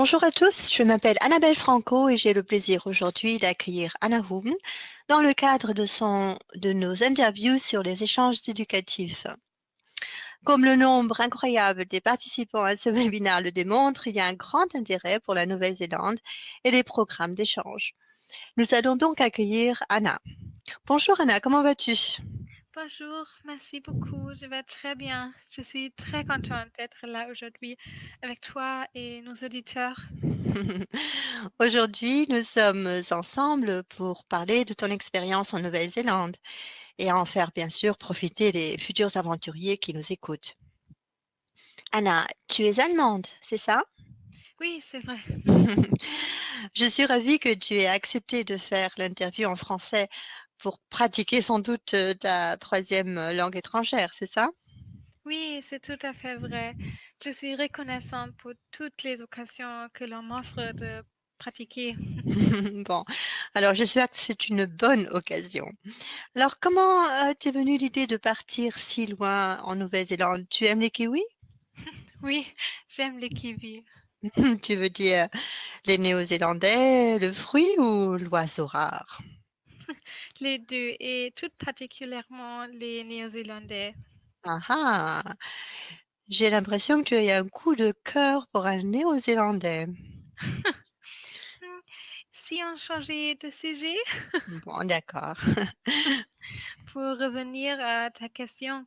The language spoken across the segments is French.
Bonjour à tous, je m'appelle Annabelle Franco et j'ai le plaisir aujourd'hui d'accueillir Anna Huben dans le cadre de nos interviews sur les échanges éducatifs. Comme le nombre incroyable des participants à ce webinaire le démontre, il y a un grand intérêt pour la Nouvelle-Zélande et les programmes d'échange. Nous allons donc accueillir Anna. Bonjour Anna, comment vas-tu? Bonjour, merci beaucoup. Je vais très bien. Je suis très contente d'être là aujourd'hui avec toi et nos auditeurs. Aujourd'hui, nous sommes ensemble pour parler de ton expérience en Nouvelle-Zélande et en faire bien sûr profiter les futurs aventuriers qui nous écoutent. Anna, tu es allemande, c'est ça? Oui, c'est vrai. Je suis ravie que tu aies accepté de faire l'interview en français pour pratiquer sans doute ta troisième langue étrangère, c'est ça? Oui, c'est tout à fait vrai. Je suis reconnaissante pour toutes les occasions que l'on m'offre de pratiquer. Bon, alors j'espère que c'est une bonne occasion. Alors comment t'es venue l'idée de partir si loin en Nouvelle-Zélande? Tu aimes les kiwis? Oui, j'aime les kiwis. Tu veux dire les Néo-Zélandais, le fruit ou l'oiseau rare? Les deux, et tout particulièrement les Néo-Zélandais. Ah ah! J'ai l'impression que tu as un coup de cœur pour un Néo-Zélandais. Hmm, Si on changeait de sujet, Bon, d'accord. pour revenir à ta question,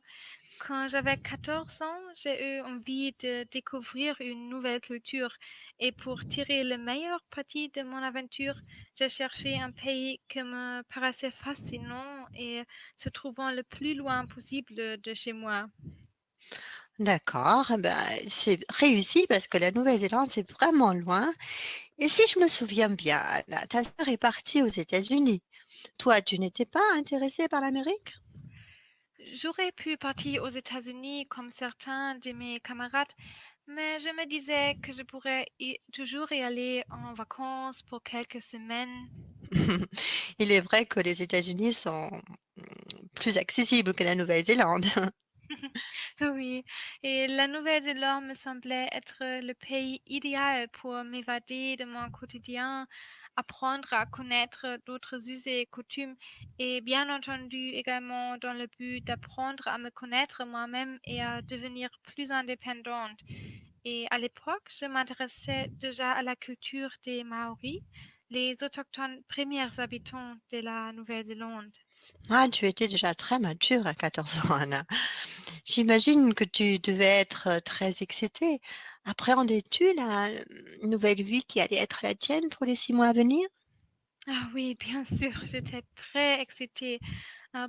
quand j'avais 14 ans, j'ai eu envie de découvrir une nouvelle culture et pour tirer le meilleur parti de mon aventure, j'ai cherché un pays qui me paraissait fascinant et se trouvant le plus loin possible de chez moi. D'accord, ben, c'est réussi parce que la Nouvelle-Zélande, c'est vraiment loin. Et si je me souviens bien, Anna, ta sœur est partie aux États-Unis. Toi, tu n'étais pas intéressée par l'Amérique? J'aurais pu partir aux États-Unis comme certains de mes camarades, mais je me disais que je pourrais toujours y aller en vacances pour quelques semaines. Il est vrai que les États-Unis sont plus accessibles que la Nouvelle-Zélande. Oui, et la Nouvelle-Zélande me semblait être le pays idéal pour m'évader de mon quotidien, apprendre à connaître d'autres us et coutumes, et bien entendu également dans le but d'apprendre à me connaître moi-même et à devenir plus indépendante. Et à l'époque, je m'intéressais déjà à la culture des Maoris, les autochtones premiers habitants de la Nouvelle-Zélande. Ah, tu étais déjà très mature à 14 ans, Anna. J'imagine que tu devais être très excitée. Appréhendais-tu la nouvelle vie qui allait être la tienne pour les 6 mois à venir? Ah oui, bien sûr, j'étais très excitée.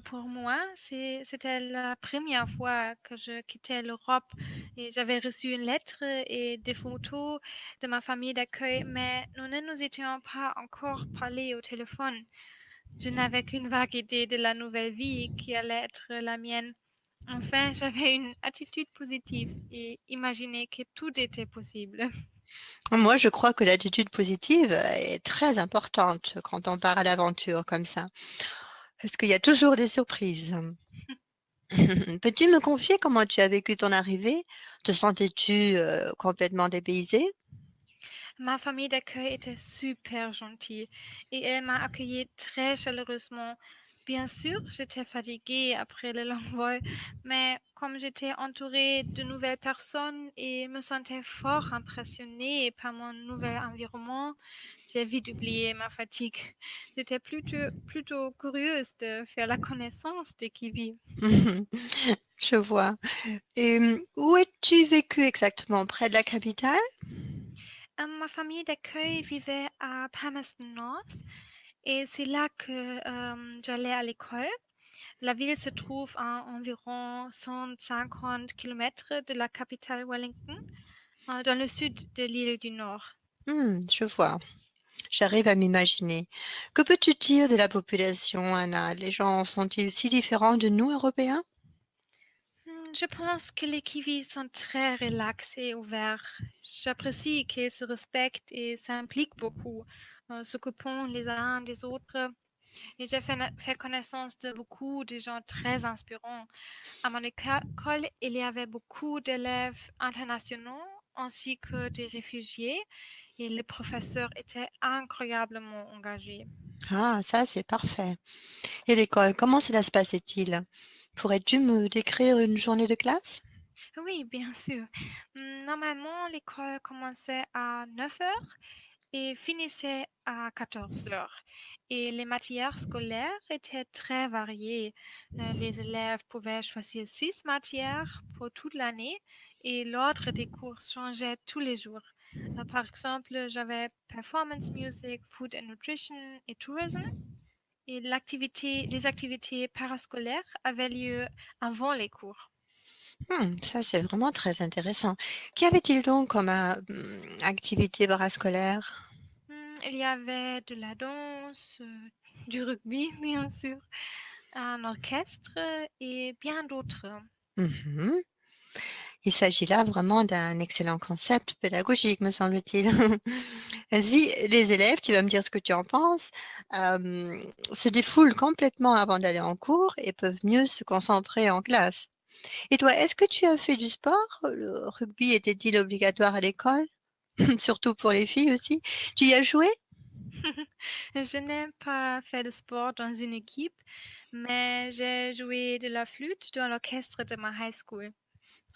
Pour moi, c'était la première fois que je quittais l'Europe et j'avais reçu une lettre et des photos de ma famille d'accueil, mais nous ne nous étions pas encore parlé au téléphone. Je n'avais qu'une vague idée de la nouvelle vie qui allait être la mienne. Enfin, j'avais une attitude positive et imaginais que tout était possible. Moi, je crois que l'attitude positive est très importante quand on part à l'aventure comme ça, parce qu'il y a toujours des surprises. Peux-tu me confier comment tu as vécu ton arrivée? Te sentais-tu complètement dépaysée? Ma famille d'accueil était super gentille et elle m'a accueilli très chaleureusement. Bien sûr, j'étais fatiguée après le long vol, mais comme j'étais entourée de nouvelles personnes et me sentais fort impressionnée par mon nouvel environnement, j'ai vite oublié ma fatigue. J'étais plutôt curieuse de faire la connaissance des Kiwis. Je vois. Et où as-tu vécu exactement? Près de la capitale? Ma famille d'accueil vivait à Palmerston North et c'est là que j'allais à l'école. La ville se trouve à environ 150 kilomètres de la capitale Wellington, dans le sud de l'île du Nord. Je vois. J'arrive à m'imaginer. Que peux-tu dire de la population, Anna? Les gens sont-ils si différents de nous, Européens? Je pense que les Kiwis sont très relaxés et ouverts. J'apprécie qu'ils se respectent et s'impliquent beaucoup, s'occupant les uns des autres. Et j'ai fait connaissance de beaucoup de gens très inspirants. À mon école, il y avait beaucoup d'élèves internationaux ainsi que des réfugiés. et les professeurs étaient incroyablement engagés. Ah, ça, c'est parfait. Et l'école, comment cela se passait-il? Pourrais-tu me décrire une journée de classe? Oui, bien sûr. Normalement, l'école commençait à 9 heures et finissait à 14 heures. Et les matières scolaires étaient très variées. Les élèves pouvaient choisir 6 matières pour toute l'année et l'ordre des cours changeait tous les jours. Par exemple, j'avais Performance Music, Food and Nutrition et Tourism. Et les activités parascolaires avaient lieu avant les cours. Ça, c'est vraiment très intéressant. Qu'y avait-il donc comme activité parascolaire? Il y avait de la danse, du rugby, bien sûr, un orchestre et bien d'autres. Mhm. Il s'agit là vraiment d'un excellent concept pédagogique, me semble-t-il. Si les élèves, tu vas me dire ce que tu en penses, se défoulent complètement avant d'aller en cours et peuvent mieux se concentrer en classe. Et toi, est-ce que tu as fait du sport? Le rugby était-il obligatoire à l'école? Surtout pour les filles aussi? Tu y as joué? Je n'ai pas fait de sport dans une équipe, mais j'ai joué de la flûte dans l'orchestre de ma high school.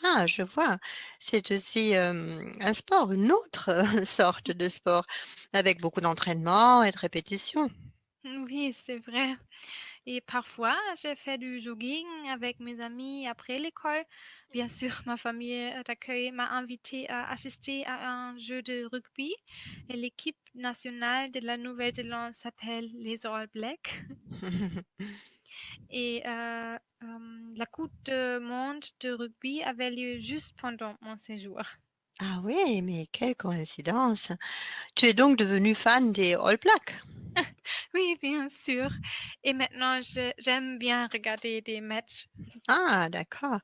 Ah, je vois. C'est aussi, un sport, une autre sorte de sport, avec beaucoup d'entraînement et de répétition. Oui, c'est vrai. Et parfois, j'ai fait du jogging avec mes amis après l'école. Bien sûr, ma famille d'accueil m'a invité à assister à un jeu de rugby et l'équipe nationale de la Nouvelle-Zélande s'appelle les All Blacks. Et la Coupe du monde de rugby avait lieu juste pendant mon séjour. Ah oui, mais quelle coïncidence! Tu es donc devenue fan des All Blacks? Oui, bien sûr. Et maintenant, j'aime bien regarder des matchs. Ah d'accord.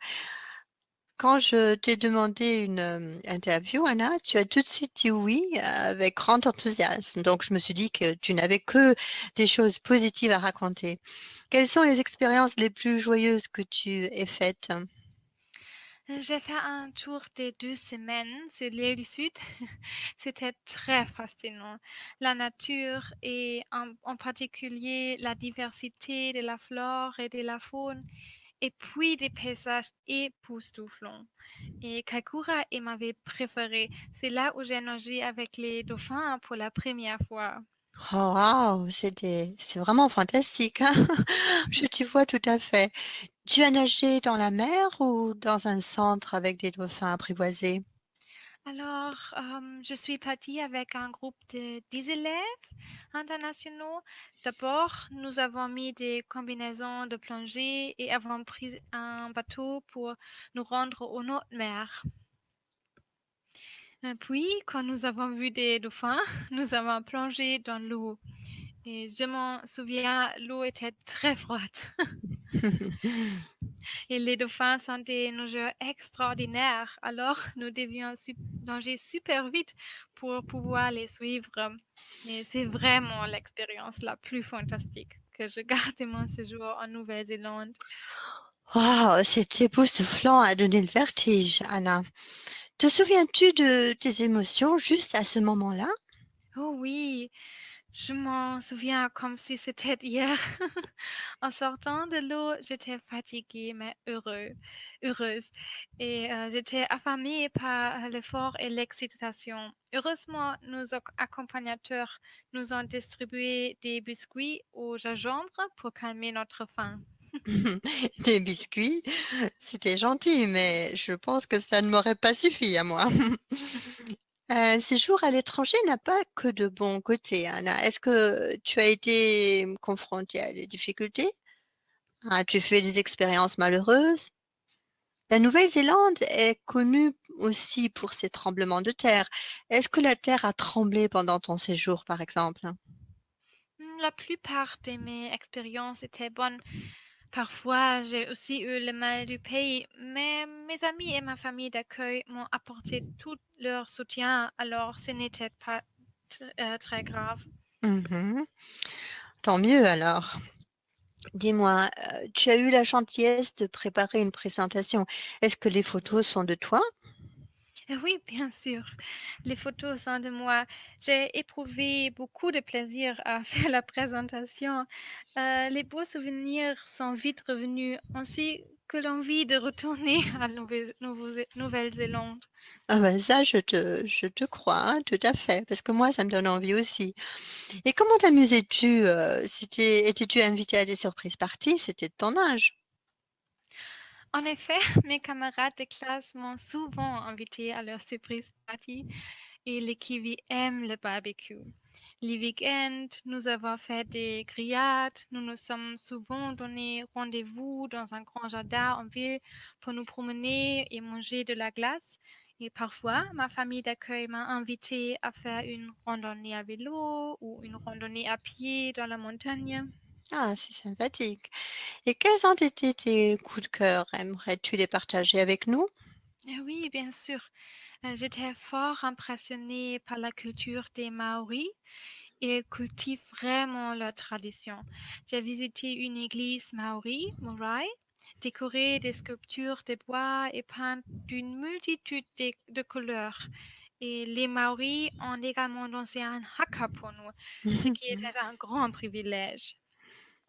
Quand je t'ai demandé une, interview, Anna, tu as tout de suite dit «oui» avec grand enthousiasme. Donc je me suis dit que tu n'avais que des choses positives à raconter. Quelles sont les expériences les plus joyeuses que tu aies faites? J'ai fait un tour des 2 semaines sur l'île du Sud. C'était très fascinant. La nature et en particulier la diversité de la flore et de la faune, et puis des paysages époustouflants. Et Kaikoura est ma ville préférée. C'est là où j'ai nagé avec les dauphins pour la première fois. Oh waouh! C'est vraiment fantastique, hein. Je t'y vois tout à fait. Tu as nagé dans la mer ou dans un centre avec des dauphins apprivoisés? Alors, je suis partie avec un groupe de 10 élèves internationaux. D'abord, nous avons mis des combinaisons de plongée et avons pris un bateau pour nous rendre au nord mer. Puis, quand nous avons vu des dauphins, nous avons plongé dans l'eau. Et je m'en souviens, l'eau était très froide. Et les dauphins sont des nageurs extraordinaires, alors nous devions nager super vite pour pouvoir les suivre. Et c'est vraiment l'expérience la plus fantastique que je garde de mon séjour en Nouvelle-Zélande. Waouh, c'est époustouflant à donner le vertige, Anna. Te souviens-tu de tes émotions juste à ce moment-là? Oh oui, je m'en souviens comme si c'était hier. En sortant de l'eau, j'étais fatiguée mais heureuse. Et j'étais affamée par l'effort et l'excitation. Heureusement, nos accompagnateurs nous ont distribué des biscuits au gingembre pour calmer notre faim. Des biscuits, c'était gentil, mais je pense que ça ne m'aurait pas suffi à moi. Un séjour à l'étranger n'a pas que de bons côtés, Anna. Est-ce que tu as été confrontée à des difficultés? As-tu fait des expériences malheureuses? La Nouvelle-Zélande est connue aussi pour ses tremblements de terre. Est-ce que la terre a tremblé pendant ton séjour, par exemple? La plupart de mes expériences étaient bonnes. Parfois, j'ai aussi eu le mal du pays, mais mes amis et ma famille d'accueil m'ont apporté tout leur soutien, alors ce n'était pas très grave. Mmh. Tant mieux alors. Dis-moi, tu as eu la gentillesse de préparer une présentation. Est-ce que les photos sont de toi? Oui, bien sûr. Les photos sont de moi. J'ai éprouvé beaucoup de plaisir à faire la présentation. Les beaux souvenirs sont vite revenus, ainsi que l'envie de retourner à Nouvelle-Zélande. Ah ben ça, je te crois, hein, tout à fait, parce que moi, ça me donne envie aussi. Et comment t'amusais-tu? Étais-tu invitée à des surprises parties? C'était de ton âge. En effet, mes camarades de classe m'ont souvent invité à leur surprise party et les Kiwis aiment le barbecue. Les week-ends, nous avons fait des grillades. Nous nous sommes souvent donné rendez-vous dans un grand jardin en ville pour nous promener et manger de la glace. Et parfois, ma famille d'accueil m'a invité à faire une randonnée à vélo ou une randonnée à pied dans la montagne. Ah, c'est sympathique. Et quels ont été tes coups de cœur? Aimerais-tu les partager avec nous? Oui, bien sûr. J'étais fort impressionnée par la culture des Maoris. Ils cultivent vraiment leur tradition. J'ai visité une église maori, Morai, décorée des sculptures de bois et peinte d'une multitude de couleurs. Et les Maoris ont également lancé un haka pour nous, ce qui était un grand privilège.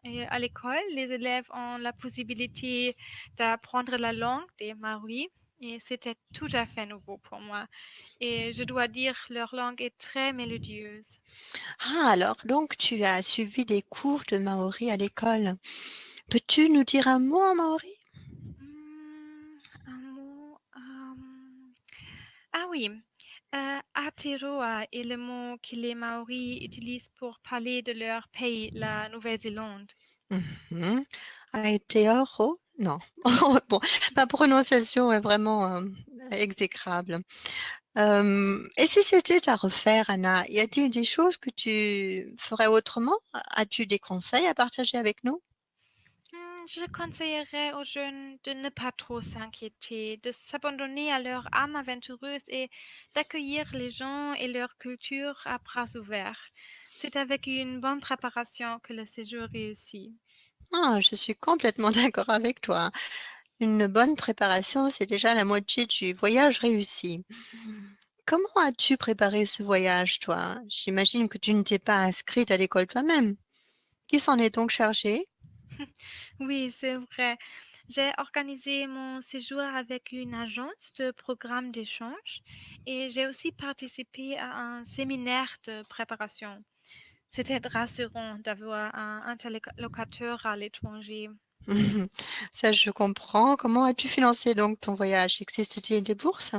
Et à l'école, les élèves ont la possibilité d'apprendre la langue des Maoris et c'était tout à fait nouveau pour moi. Et je dois dire, leur langue est très mélodieuse. Ah, alors donc tu as suivi des cours de maori à l'école. Peux-tu nous dire un mot en maori? Un mot. Ah oui, Aotearoa est le mot que les Maoris utilisent pour parler de leur pays, la Nouvelle-Zélande. Mmh. Aotearoa? Non. Bon, ma prononciation est vraiment, exécrable. Et si c'était à refaire, Anna, y a-t-il des choses que tu ferais autrement? As-tu des conseils à partager avec nous? Je conseillerais aux jeunes de ne pas trop s'inquiéter, de s'abandonner à leur âme aventureuse et d'accueillir les gens et leur culture à bras ouverts. C'est avec une bonne préparation que le séjour réussit. Ah, je suis complètement d'accord avec toi. Une bonne préparation, c'est déjà la moitié du voyage réussi. Comment as-tu préparé ce voyage, toi? J'imagine que tu ne t'es pas inscrite à l'école toi-même. Qui s'en est donc chargé? Oui, c'est vrai. J'ai organisé mon séjour avec une agence de programme d'échange et j'ai aussi participé à un séminaire de préparation. C'était rassurant d'avoir un interlocuteur à l'étranger. Ça, je comprends. Comment as-tu financé donc ton voyage? Existe-t-il des bourses?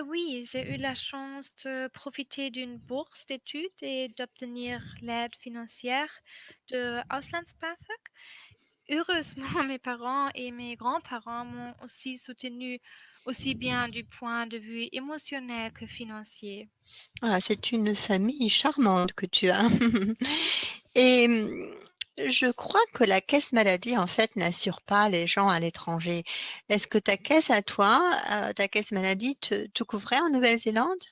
Oui, j'ai eu la chance de profiter d'une bourse d'études et d'obtenir l'aide financière de Auslandsbafög. Heureusement, mes parents et mes grands-parents m'ont aussi soutenu, aussi bien du point de vue émotionnel que financier. Ah, c'est une famille charmante que tu as. Et je crois que la caisse maladie, en fait, n'assure pas les gens à l'étranger. Est-ce que ta caisse à toi, ta caisse maladie te couvrait en Nouvelle-Zélande?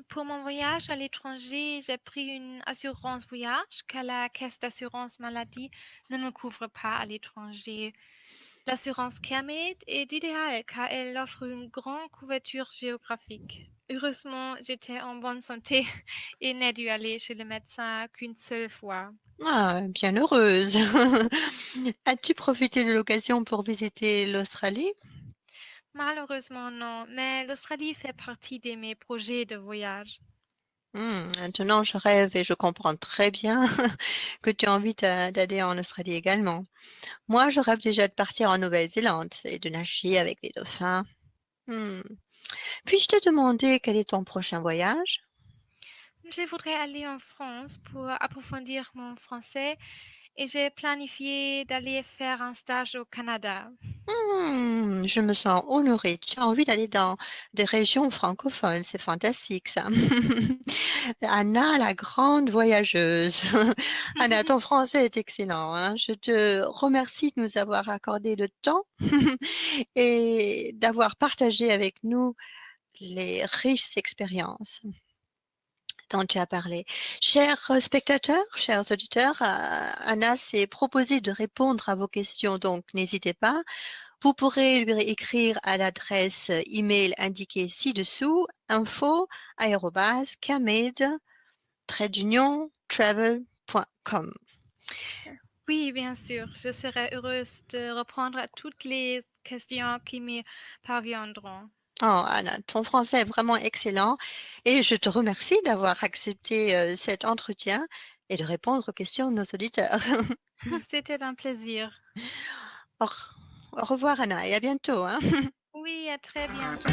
Pour mon voyage à l'étranger, j'ai pris une assurance voyage car la caisse d'assurance maladie ne me couvre pas à l'étranger. L'assurance Kermit est idéale car elle offre une grande couverture géographique. Heureusement, j'étais en bonne santé et n'ai dû aller chez le médecin qu'une seule fois. Ah, bien heureuse. As-tu profité de l'occasion pour visiter l'Australie? Malheureusement, non, mais l'Australie fait partie de mes projets de voyage. Maintenant, je rêve et je comprends très bien que tu as envie d'aller en Australie également. Moi, je rêve déjà de partir en Nouvelle-Zélande et de nager avec les dauphins. Hmm. Puis-je te demander quel est ton prochain voyage? Je voudrais aller en France pour approfondir mon français et j'ai planifié d'aller faire un stage au Canada. Je me sens honorée. Tu as envie d'aller dans des régions francophones. C'est fantastique, ça. Anna, la grande voyageuse. Anna, ton français est excellent, hein. Je te remercie de nous avoir accordé le temps et d'avoir partagé avec nous les riches expériences dont tu as parlé. Chers spectateurs, chers auditeurs, Anna s'est proposée de répondre à vos questions, donc n'hésitez pas. Vous pourrez lui écrire à l'adresse email indiquée ci-dessous, info@camed-travel.com. Oui, bien sûr, je serai heureuse de répondre à toutes les questions qui me parviendront. Oh Anna, ton français est vraiment excellent et je te remercie d'avoir accepté, cet entretien et de répondre aux questions de nos auditeurs. C'était un plaisir. Au au revoir Anna et à bientôt, hein. Oui, à très bientôt.